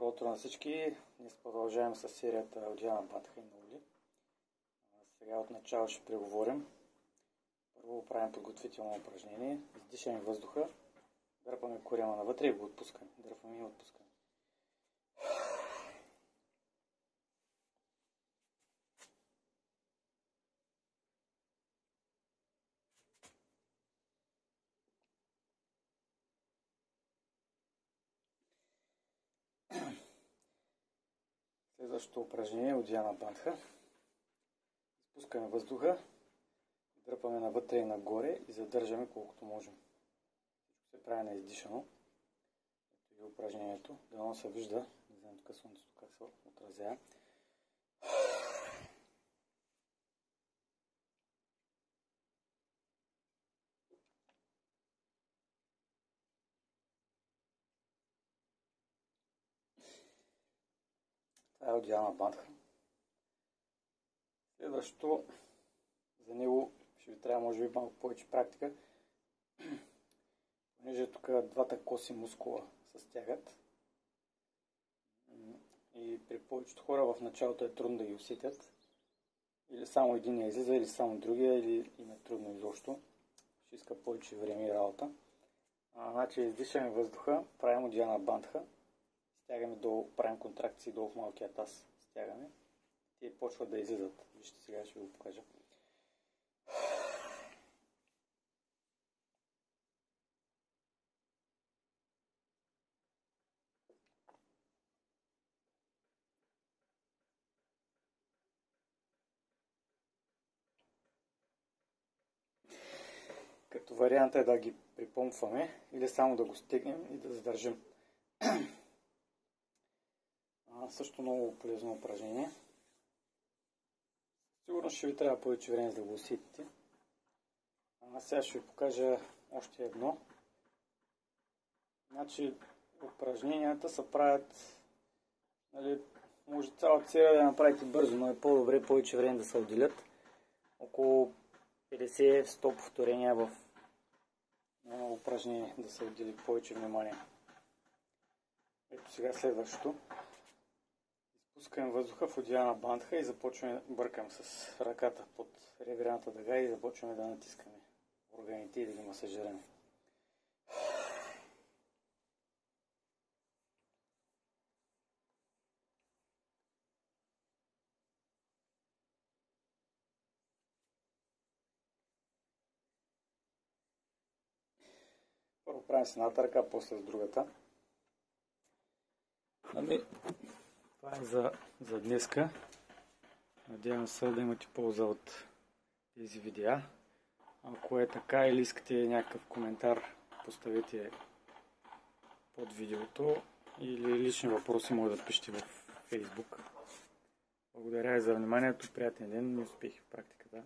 Добро утро на всички! Днес продължаваме с серията Одяна Бандха и Наули. Сега отначало ще преговорим. Първо правим подготвително упражнение. Издишаме въздуха, дърпаме корема навътре и го отпускаме. Дърпаме и отпускаме. Следващото упражнение е Одяна Бандха. Изпускаме въздуха, дърпаме навътре и нагоре и задържаме колкото можем. Всичко се прави на издишано. Ето и упражнението. Дано се вижда. Не знам тук слънцето как се отразява. Това е Одяна Бандха. Следващото, за него ще ви трябва може би малко повече практика, понеже тук двата коси мускула се стягат и при повечето хора в началото е трудно да ги усетят. Или само един я излиза, или само другия, или им е трудно изобщо. Ще иска повече време и работа. Значи издишаме въздуха, правим Одяна Бандха, стягаме долу, правим контракции долу в малкия таз, стягаме. Те почват да излизат. Вижте, сега ще ви го покажа. Като вариант е да ги припомпваме или само да го стегнем и да задържим. Също много полезно упражнение. Сигурно ще ви трябва повече време за да го усетите. Сега ще ви покажа още едно. Значи упражненията се правят, може цяла серия да направите бързо, но е по-добре повече време да се отделят. Около 50-100 повторения в упражнение да се отдели повече внимание. Ето сега следващото. Изпускаме въздуха в Одяна Бандха и започваме да бъркам с ръката под ребрената дъга и започваме да натискаме органите и да ги масажираме. Първо правим с едната ръка, после с другата. Това е за днеска. Надявам се да имате полза от тези видеа. Ако е така или искате някакъв коментар, поставете под видеото или лични въпроси може да пишете в Facebook. Благодаря ви за вниманието, приятен ден и успехи в практиката.